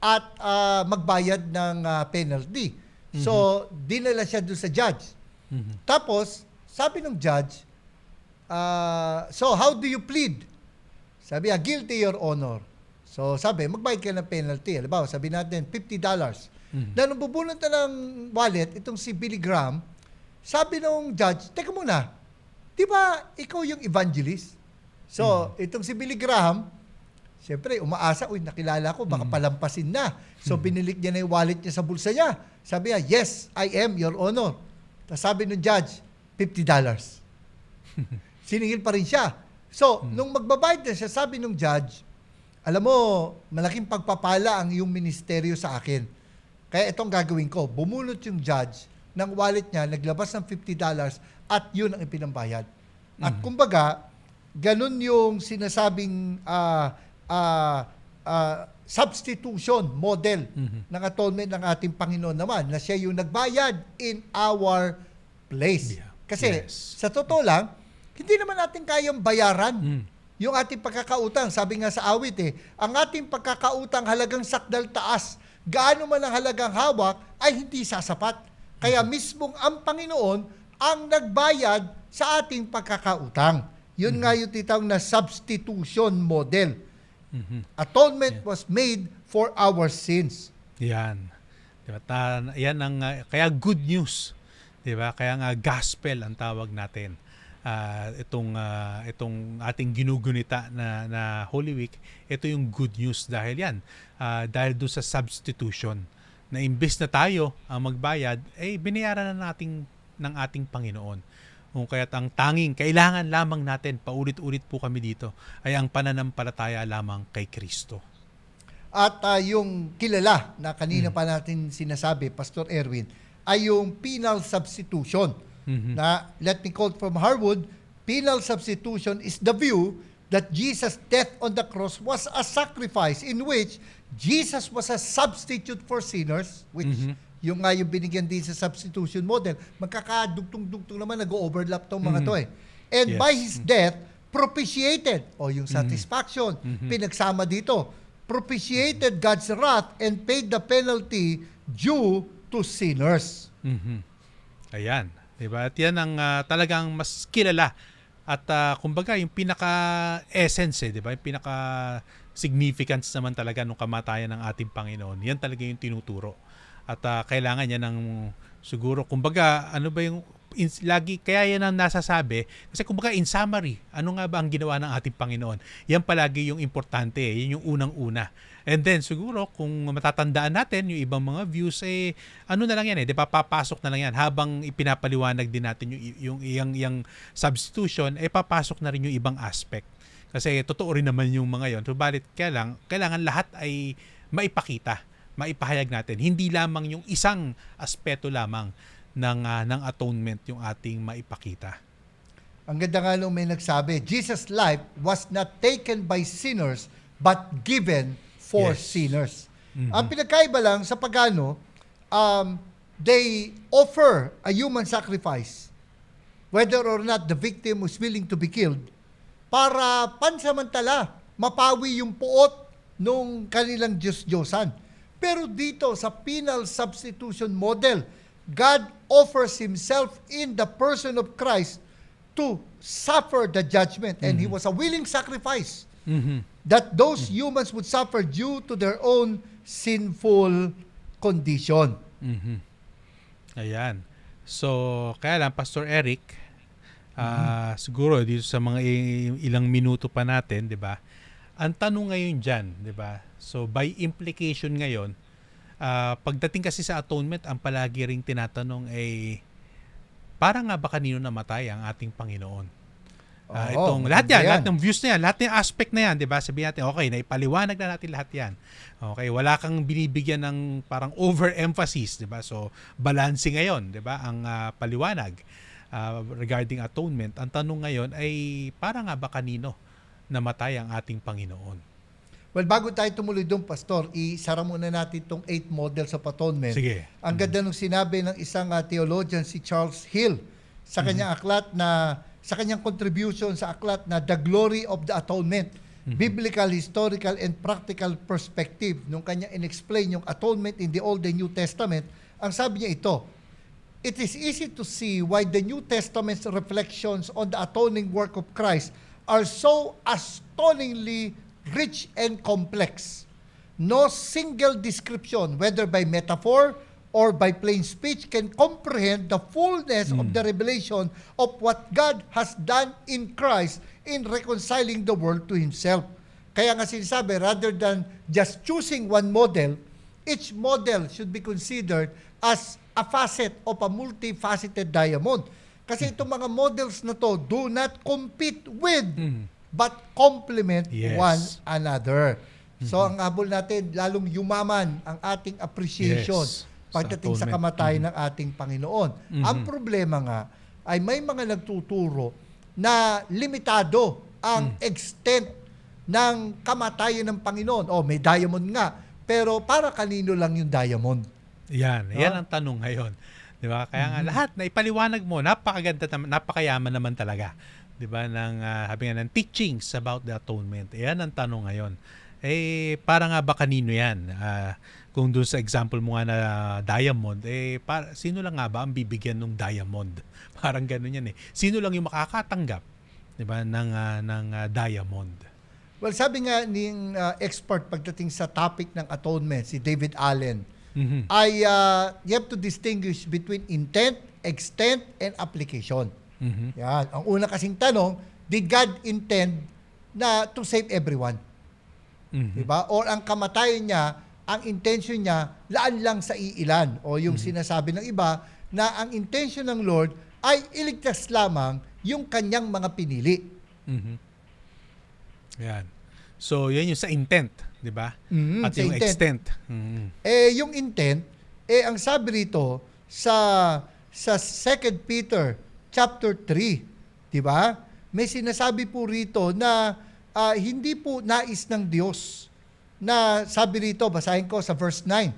at magbayad ng penalty. So, dinala siya doon sa judge. Tapos, sabi ng judge, so how do you plead? Sabi niya, guilty, Your Honor. So, sabi, magbayad ka ng penalty. Halimbawa, sabi natin, $50. Na nung bubunot na ng wallet, itong si Billy Graham, sabi nung judge, teka muna, di ba ikaw yung evangelist? So, itong si Billy Graham, siyempre, umaasa, nakilala ko, baka palampasin na. So, binilik niya na yung wallet niya sa bulsa niya. Sabi niya, yes, I am, Your Honor. Tapos sabi ng judge, $50. siningil pa rin siya. So, nung magbabayad na siya, sabi nung judge, alam mo, malaking pagpapala ang iyong ministeryo sa akin. Kaya itong gagawin ko. Bumulot yung judge ng wallet niya, naglabas ng $50 at yun ang ipinambayad. At kumbaga, ganun yung sinasabing substitution model ng atonement ng ating Panginoon naman, na siya yung nagbayad in our place. Yeah. Kasi Yes. sa totoo lang, hindi naman natin kayang bayaran yung ating pagkakautang. Sabi nga sa awit ang ating pagkakautang halagang sakdal taas, gaano man ang halagang hawak, ay hindi sasapat. Kaya mismong ang Panginoon ang nagbayad sa ating pagkakautang. Yun nga yung titawag na substitution model. Atonement was made for our sins. Yan. Diba? Yan ang kaya good news. 'Di ba? Kaya nga gospel ang tawag natin. Itong ating ginugunita na Holy Week, ito yung good news dahil yan. Dahil doon sa substitution na imbes na tayo ang magbayad, binayaran na natin ng ating Panginoon. Kung kaya't ang tanging kailangan lamang natin, paulit-ulit po kami dito, ay ang pananampalataya lamang kay Kristo. At yung kilala na kanina pa natin sinasabi, Pastor Erwin, ay yung penal substitution. Na, let me quote from Harwood, penal substitution is the view that Jesus' death on the cross was a sacrifice in which Jesus was a substitute for sinners, which yung nga yung binigyan din sa substitution model, magkakadugtong-dugtong naman, nag-overlap tong mga to And Yes. by His death, propitiated, o yung satisfaction, pinagsama dito, propitiated God's wrath and paid the penalty due to sinners. Ayan. Diba? At yan ang talagang mas kilala. At kumbaga, yung pinaka-essence, diba? Yung pinaka-significance naman talaga ng kamatayan ng ating Panginoon. Yan talaga yung tinuturo. At kailangan yan ng siguro, kumbaga, ano ba yung lagi, kaya yan ang nasasabi. Kasi kumbaga, in summary, ano nga ba ang ginawa ng ating Panginoon? Yan palagi yung importante. Yan yung unang-una. And then siguro kung matatandaan natin yung ibang mga views ano na lang yan di ba, papasok na lang yan habang ipinapaliwanag din natin yung substitution, papasok na rin yung ibang aspect. Kasi totoo rin naman yung mga yon. Subalit kailangan lahat ay maipahayag natin. Hindi lamang yung isang aspeto lamang ng atonement yung ating maipakita. Ang ganda nga nung may nagsabi, Jesus' life was not taken by sinners but given for Yes. sinners. Ang pinagkaiba lang sa pagano, they offer a human sacrifice, whether or not the victim was willing to be killed, para pansamantala mapawi yung puot nung kanilang Diyos-Diyosan. Pero dito sa penal substitution model, God offers Himself in the person of Christ to suffer the judgment. And He was a willing sacrifice that those humans would suffer due to their own sinful condition. Ayan. So, kaya lang, Pastor Eric, siguro dito sa mga ilang minuto pa natin, di ba? Ang tanong ngayon dyan, di ba? So, by implication ngayon, pagdating kasi sa atonement, ang palagi ring tinatanong para nga ba kanino namatay ang ating Panginoon? Itong lahat yan, lahat ng views na yan, lahat ng aspect na yan, 'di ba? Sabihin natin, okay, naipaliwanag na natin lahat 'yan. Okay, wala kang binibigyan ng parang overemphasis, 'di ba? So, balancing ngayon, 'di ba? Ang paliwanag regarding atonement. Ang tanong ngayon ay para nga ba kanino namatay ang ating Panginoon? Well, bago tayo tumuloy doon, Pastor, isara muna natin itong 8 models of atonement. Sige. Ang ganda nung sinabi ng isang theologian, si Charles Hill, sa kanyang aklat sa kanyang contribution sa aklat na The Glory of the Atonement, Biblical, Historical, and Practical Perspective. Nung kanya in-explain yung atonement in the Old and New Testament, ang sabi niya ito, it is easy to see why the New Testament's reflections on the atoning work of Christ are so astonishingly rich and complex. No single description, whether by metaphor or by plain speech, can comprehend the fullness of the revelation of what God has done in Christ in reconciling the world to Himself. Kaya nga sinasabi, rather than just choosing one model, each model should be considered as a facet of a multifaceted diamond. Kasi itong mga models na to do not compete with, Mhm. but complement Yes. one another. So ang habol natin, lalong yumaman ang ating appreciation Yes. pagdating sa atonement. kamatayan ng ating Panginoon. Ang problema nga ay may mga nagtuturo na limitado ang extent ng kamatayan ng Panginoon. Oh, may diamond nga, pero para kanino lang yung diamond? Yan ang tanong ngayon. 'Di ba? Kaya nga lahat na ipaliwanag mo, napakaganda naman, napakayaman naman talaga. 'Di ba? Ng sabi nga ng teachings about the atonement. Yan ang tanong ngayon. Para nga ba kanino 'yan? Kung doon sa example mo nga na diamond, para sino lang nga ba ang bibigyan ng diamond? Parang gano'n 'yan eh. Sino lang yung makakatanggap, 'di ba, ng diamond? Well, sabi nga ng expert pagdating sa topic ng atonement, si David Allen, Mhm. ay you have to distinguish between intent, extent, and application. Mhm. Yan. Ang una kasing tanong, did God intend na to save everyone? Mhm. Diba? Or ang kamatayan niya, ang intention niya, laan lang sa iilan. O yung sinasabi ng iba, na ang intention ng Lord ay iligtas lamang yung kanyang mga pinili. Mhm. Yan. So, yan yung sa intent, 'di ba? At Sa yung intent. extent. Mhm. Yung intent, ang sabi rito sa 2 Peter chapter 3, 'di ba? May sinasabi po rito na hindi po nais ng Diyos na sabi rito, basahin ko sa verse 9.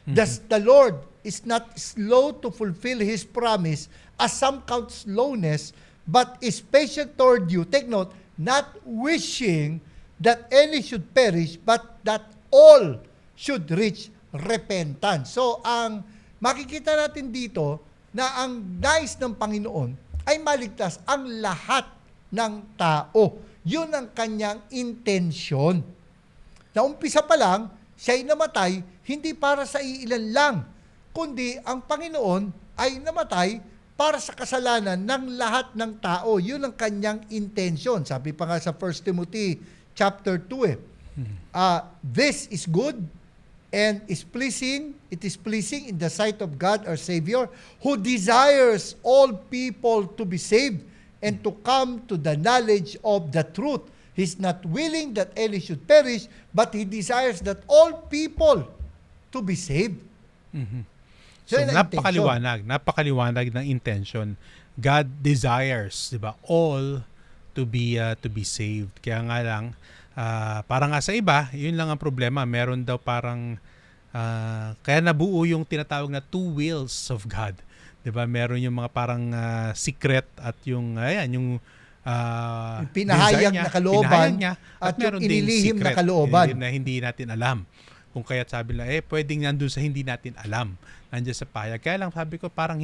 Thus the Lord is not slow to fulfill His promise, as some count slowness, but is patient toward you. Take note, not wishing that any should perish, but that all should reach repentance. So, ang makikita natin dito na ang nais ng Panginoon ay maligtas ang lahat ng tao. Yun ang kanyang intensyon. Naumpisa pa lang, siya'y namatay, hindi para sa iilan lang, kundi ang Panginoon ay namatay para sa kasalanan ng lahat ng tao. Yun ang kanyang intensyon. Sabi pa nga sa 1 Timothy chapter 2 this is good and it is pleasing in the sight of God our Savior, who desires all people to be saved and to come to the knowledge of the truth. He's not willing that any should perish, but He desires that all people to be saved. Mhm. So, So, yun ang intention. napakaliwanag ng intention. God desires, 'di ba, all to be saved. Kaya nga lang parang nga sa iba, yun lang ang problema. Meron daw parang kaya nabuo yung tinatawag na two wills of God. 'Di ba? Meron yung mga parang secret at yung yung Yung pinahayag desire niya, na kalooban pinahayag niya, at yung meron ding inilihim na secret, kalooban. na hindi natin alam. Kung kaya't sabi nila, pwedeng nandun sa hindi natin alam. Nandiyan sa pahayag. Kaya lang sabi ko, parang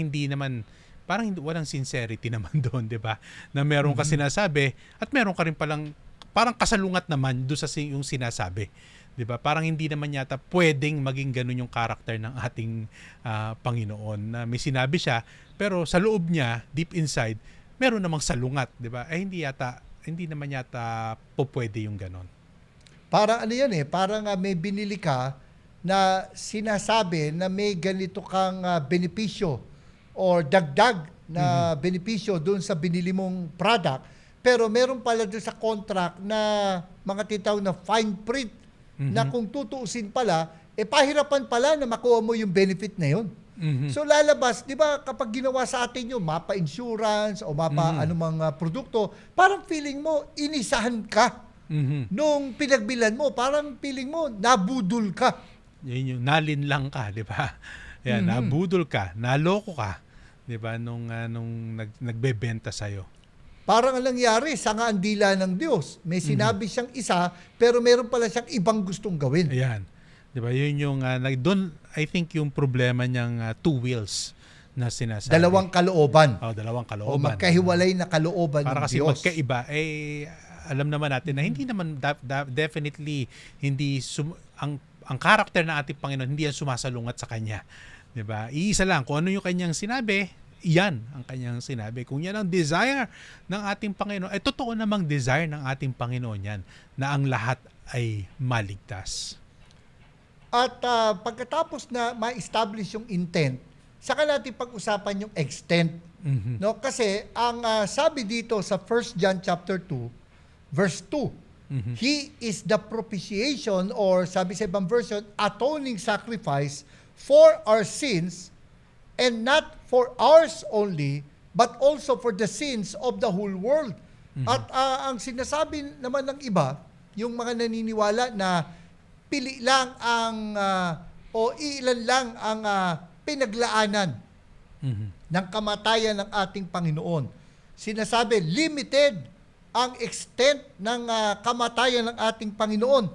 walang sincerity naman doon, di ba? Na meron ka sinasabi at meron ka rin parang kasalungat naman doon sa yung sinasabi. Di ba? Parang hindi naman yata pwedeng maging ganun yung karakter ng ating Panginoon. Na may sinabi siya, pero sa loob niya, deep inside, meron namang salungat, di ba? Hindi naman yata pwede yung ganon. Parang ano yan parang may binili ka na sinasabi na may ganito kang benepisyo or dagdag na benepisyo doon sa binili mong product, pero meron pala doon sa contract na mga titawag na fine print na kung tutuusin pala, pahirapan pala na makuha mo yung benefit na yun. So lalabas, di ba, kapag ginawa sa atin yung mapa insurance o mapa anumang produkto, parang feeling mo, inisahan ka. Nung pinagbilan mo, parang feeling mo, nabudol ka. Yun yung nalinlang ka, di ba? Yan, nabudol ka, naloko ka, di ba, nung nagbebenta sa'yo. Parang ang nangyari, sanga ang dila ng Diyos. May sinabi siyang isa, pero meron pala siyang ibang gustong gawin. Ayan. Di ba, yun yung, doon, I think yung problema niyang two wheels na sinasabi. Dalawang kalooban. Dalawang O kalooban. magkahiwalay na kalooban ng Para kasi Diyos. magkaiba, alam naman natin na hindi naman definitely hindi ang karakter ng ating Panginoon hindi yan sumasalungat sa kanya, 'di ba? Iisa lang kung ano yung kanyang sinabi, iyan ang kanyang sinabi. Kung yan ang desire ng ating Panginoon, totoo namang desire ng ating Panginoon yan na ang lahat ay maligtas. At pagkatapos na ma-establish yung intent, saka natin pag-usapan yung extent. Mhm. No? Kasi ang sabi dito sa 1 John chapter 2, verse 2, Mhm. He is the propitiation, or sabi sa ibang version, atoning sacrifice for our sins, and not for ours only, but also for the sins of the whole world. At ang sinasabi naman ng iba, yung mga naniniwala na pili lang ang o ilan lang ang pinaglaanan Mhm. ng kamatayan ng ating Panginoon. Sinasabi, limited ang extent ng kamatayan ng ating Panginoon.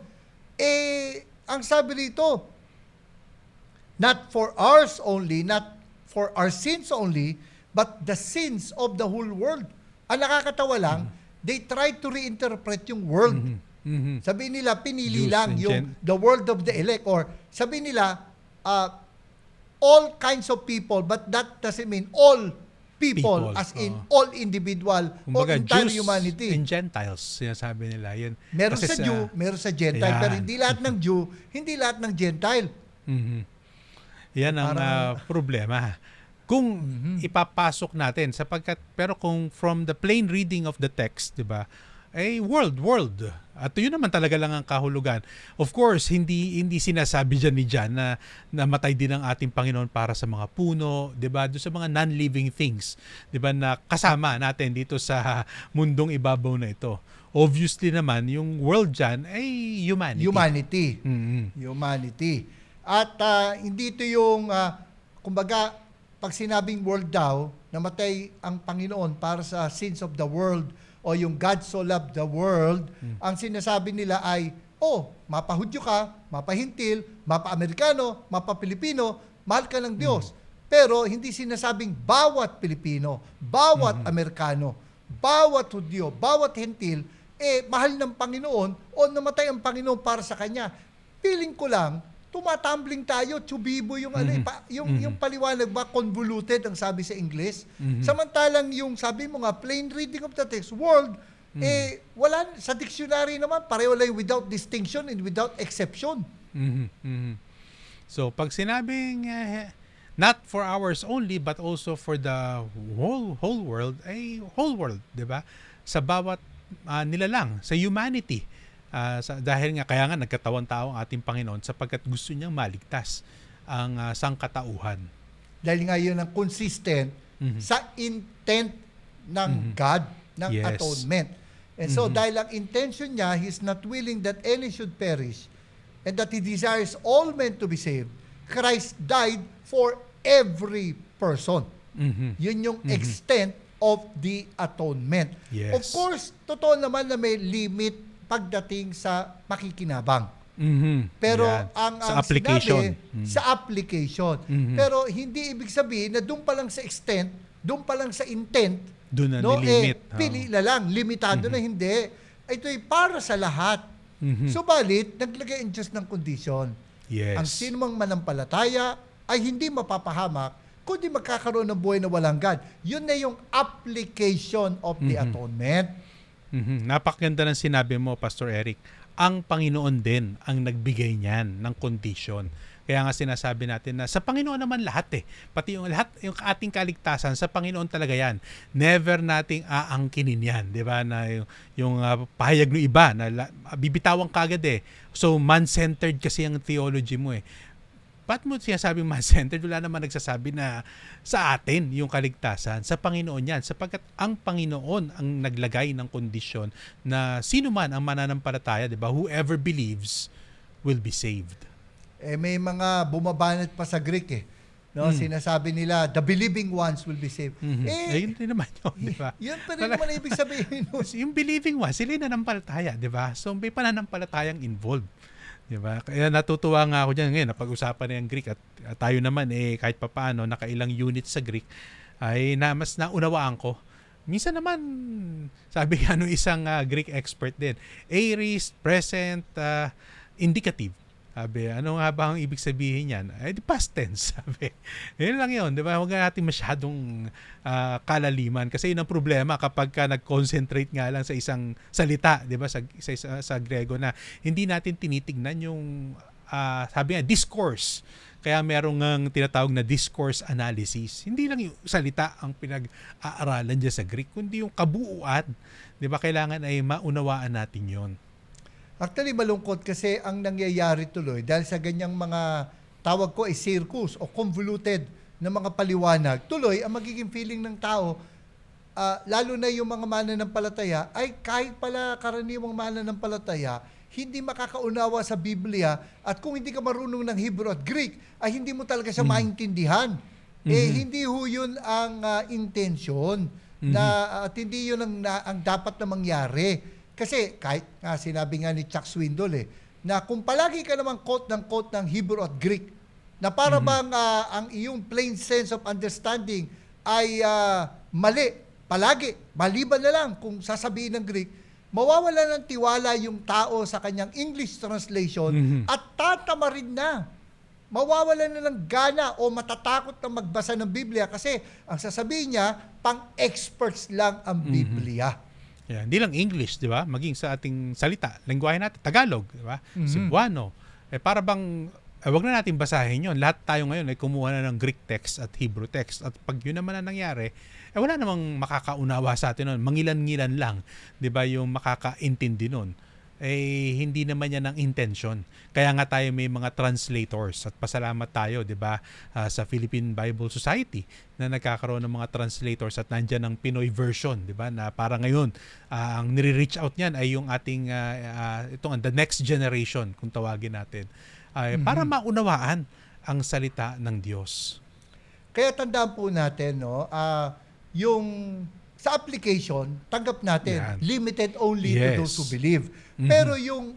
Ang sabi rito, not for ours only, not for our sins only, but the sins of the whole world. Ang nakakatawa lang, they try to reinterpret yung world. Mhm. Sabi nila, pinili Jews lang and yung the world of the elect. Or sabi nila, all kinds of people, but that doesn't mean all people, as in all individual, Kumbaga, or entire Jews humanity. and Gentiles, sinasabi nila. Yun. Meron Kasi sa Jew, meron sa Gentile, Ayan. pero hindi lahat ng Jew, hindi lahat ng Gentile. Mhm. Yan ang Parang- problema. Kung ipapasok natin, pero kung from the plain reading of the text, di ba, ay world. At yun naman talaga lang ang kahulugan. Of course, hindi sinasabi dyan ni John na namatay din ang ating Panginoon para sa mga puno, 'di ba? Doon sa mga non-living things, 'di ba, na kasama natin dito sa mundong ibabaw na ito. Obviously naman, yung world dyan ay humanity. Humanity. Mhm. Humanity. At hindi ito yung, kumbaga, pag sinabing world daw, namatay ang Panginoon para sa sins of the world, o yung God so loved the world, ang sinasabi nila ay, mapa-Hudyo ka, mapa-Hintil, mapa-Amerikano, mapa-Pilipino, mahal ka ng Diyos. Pero hindi sinasabing bawat Pilipino, bawat Amerikano, bawat Hudyo, bawat Hintil, mahal ng Panginoon o namatay ang Panginoon para sa Kanya. Feeling ko lang, tumatumbling tayo, chubibo yung yung paliwanag ba, convoluted ang sabi sa English. Samantalang yung sabi mo nga, plain reading of the text, world, wala, sa dictionary naman, pareho lang without distinction and without exception. Mhm. Mhm. So, pag sinabing not for ours only, but also for the whole world, ay whole world, di ba? Sa bawat nilalang, sa humanity. Dahil nga, kaya nga nagkatawang tao ang ating Panginoon sapagkat gusto niyang maligtas ang sangkatauhan. Dahil nga yun ang consistent sa intent ng God, ng Yes. atonement. And so, dahil ang intention niya, He's not willing that any should perish, and that He desires all men to be saved, Christ died for every person. Mhm. Yun yung extent of the atonement. Yes. Of course, totoo naman na may limit pagdating sa makikinabang. Mhm. Pero Yan. ang sa application. sinabi, sa application. Pero hindi ibig sabihin na doon pa lang sa extent, doon pa lang sa intent, Doon na nilimit. pili na lang, limitado na hindi. Ito'y para sa lahat. Subalit, naglagay ang Diyos ng kondisyon. Yes. Ang sinumang manampalataya ay hindi mapapahamak, kundi magkakaroon ng buhay na walang God. Yun na yung application of the atonement. Mhm. Napakaganda ng sinabi mo, Pastor Eric. Ang Panginoon din ang nagbigay niyan ng kondisyon. Kaya nga sinasabi natin na sa Panginoon naman lahat Pati yung lahat, yung ating kaligtasan, sa Panginoon talaga yan. Never nating aangkinin yan. Di ba? Na yung pahayag ng iba na bibitawang kagad So, man-centered kasi ang theology mo Ba't mo sinasabing man-centered? Wala naman nagsasabi na sa atin yung kaligtasan. Sa Panginoon yan. Sapagkat ang Panginoon ang naglagay ng kondisyon na sino man ang mananampalataya, di ba? Whoever believes will be saved. May mga bumabanat pa sa Greek No? Sinasabi nila, the believing ones will be saved. Yun din naman yun, di ba? Yun pa rin naman ibig sabihin. Yung believing ones, sila yung nanampalataya, di ba? So may pananampalatayang involved. Diba? Kaya natutuwa nga ako dyan ngayon, napag-usapan na yung Greek at tayo naman kahit papaano, nakailang units sa Greek, ay mas naunawaan ko. Minsan naman, sabi nga nung isang Greek expert din, aorist, present, indicative. Sabi, ano nga ba ang ibig sabihin yan? Di past tense, sabi. Yun lang yun, di ba? Huwag natin masyadong kalaliman kasi yun ang problema kapag ka nag-concentrate nga lang sa isang salita, di ba? Sa Grego na hindi natin tinitignan yung, sabi nga, discourse. Kaya merong ang tinatawag na discourse analysis. Hindi lang yung salita ang pinag-aaralan dyan sa Greek, kundi yung kabuuan. Di ba? Kailangan ay maunawaan natin yon. Actually, malungkot kasi ang nangyayari tuloy dahil sa ganyang mga tawag ko ay circus o convoluted na mga paliwanag. Tuloy, ang magiging feeling ng tao, lalo na yung mga mananampalataya, ay kahit pala karaniwang mananampalataya, hindi makakaunawa sa Biblia at kung hindi ka marunong ng Hebrew at Greek, ay hindi mo talaga siya maintindihan. Hindi ho yun ang intention at hindi yun ang dapat na mangyari. Kasi kahit nga sinabi nga ni Chuck Swindoll na kung palagi ka naman quote ng Hebrew at Greek, na para bang ang iyong plain sense of understanding ay mali, palagi, maliban na lang kung sasabihin ng Greek, mawawala ng tiwala yung tao sa kanyang English translation at tatama rin na. Mawawala na ng gana o matatakot na magbasa ng Biblia kasi ang sasabihin niya, pang-experts lang ang Biblia. Yeah, hindi lang English, di ba? Maging sa ating salita, lengguwahe natin, Tagalog, di ba? Cebuano. Para bang wag na natin basahin yon. Lahat tayo ngayon ay kumuha na ng Greek text at Hebrew text. At pag yun naman na nangyari, wala namang makakaunawa sa atin nun. Mangilan-ngilan lang, di ba, yung makakaintindi nun. Hindi naman yan ang intention. Kaya nga tayo may mga translators at pasalamat tayo, di ba, sa Philippine Bible Society na nagkakaroon ng mga translators at nandyan ang Pinoy version, di ba, na para ngayon, ang nire-reach out niyan ay yung ating, the next generation, kung tawagin natin. Para maunawaan ang salita ng Diyos. Kaya tandaan po natin, yung sa application, tanggap natin, limited only to those who believe. Pero yung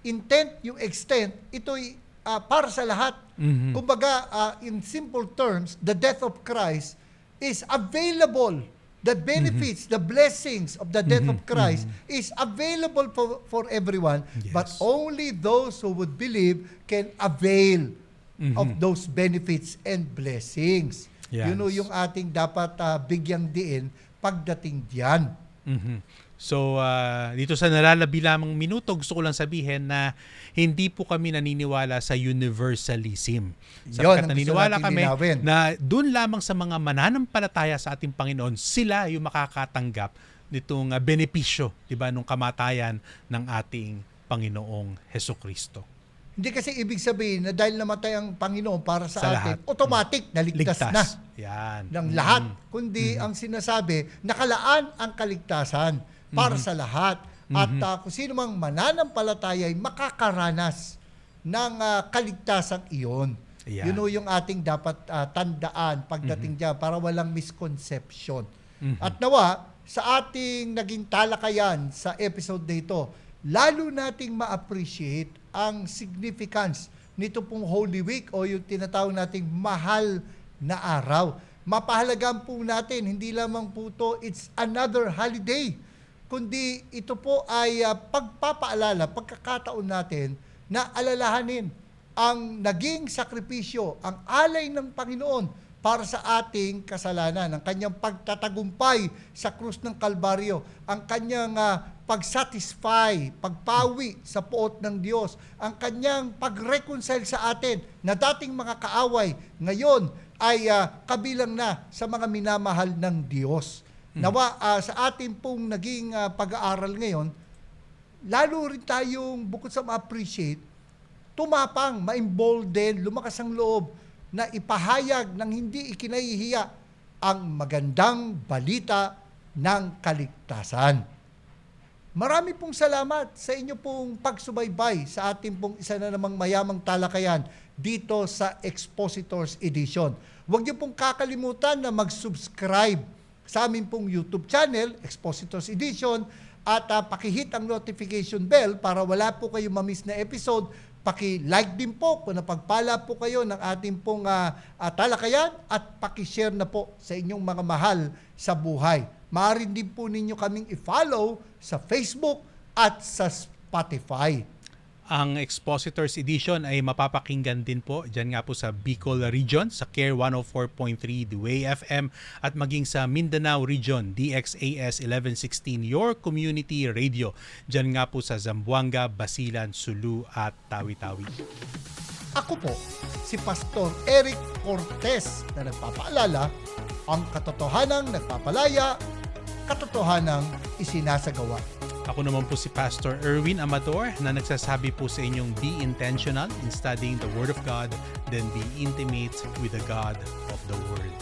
intent, yung extent, ito'y para sa lahat. Kumbaga, in simple terms, the death of Christ is available. The benefits, the blessings of the death of Christ is available for everyone, but only those who would believe can avail of those benefits and blessings. Yes. Yun yung ating dapat bigyang diin pagdating diyan. So, dito sa nalalabi lamang minuto, gusto ko lang sabihin na hindi po kami naniniwala sa universalism. Sapagkat naniniwala kami na doon lamang sa mga mananampalataya sa ating Panginoon, sila yung makakatanggap nitong benepisyo, di ba, nung kamatayan ng ating Panginoong Hesukristo. Hindi kasi ibig sabihin na dahil namatay ang Panginoon para sa atin, lahat. Automatic naligtas na Yan. ng lahat. Kundi ang sinasabi, nakalaan ang kaligtasan para sa lahat. At kung sino mang mananampalataya ay makakaranas ng kaligtasang iyon. Yan. Yun yung ating dapat tandaan pagdating dyan para walang misconception. At nawa, sa ating naging talakayan sa episode na ito, lalo nating ma-appreciate ang significance nito pong Holy Week o yung tinatawag nating mahal na araw. Mapahalagaan po natin, hindi lamang po ito, it's another holiday, kundi ito po ay pagpapaalala, pagkakataon natin na alalahanin ang naging sakripisyo, ang alay ng Panginoon para sa ating kasalanan, ang kanyang pagtatagumpay sa krus ng Kalbaryo, ang kanyang pagsatisfy, pagpawi sa poot ng Diyos, ang kanyang pag-reconcile sa atin na dating mga kaaway, ngayon ay kabilang na sa mga minamahal ng Diyos. Nawa sa ating pong naging pag-aaral ngayon, lalo rin tayong bukod sa ma-appreciate, tumapang, ma-embolden, lumakas ang loob na ipahayag ng hindi ikinahihiya ang magandang balita ng kaligtasan. Marami pong salamat sa inyo pong pagsubaybay sa ating pong isa na namang mayamang talakayan dito sa Expositors Edition. Huwag niyo pong kakalimutan na mag-subscribe sa aming pong YouTube channel, Expositors Edition, at pakihit ang notification bell para wala po kayo mamiss na episode. Paki-like din po kung napagpala po kayo ng ating pong talakayan at paki-share na po sa inyong mga mahal sa buhay. Maaari din po ninyo kaming i-follow sa Facebook at sa Spotify. Ang Expositors Edition ay mapapakinggan din po dyan nga po sa Bicol Region, sa CARE 104.3 The Way FM at maging sa Mindanao Region, DXAS 1116 Your Community Radio. Dyan nga po sa Zamboanga, Basilan, Sulu at Tawi-Tawi. Ako po, si Pastor Eric Cortez na nagpapaalala, ang katotohanang nagpapalaya, katotohanang isinasagawa. Ako naman po si Pastor Erwin Amador na nagsasabi po sa inyong be intentional in studying the Word of God, then be intimate with the God of the Word.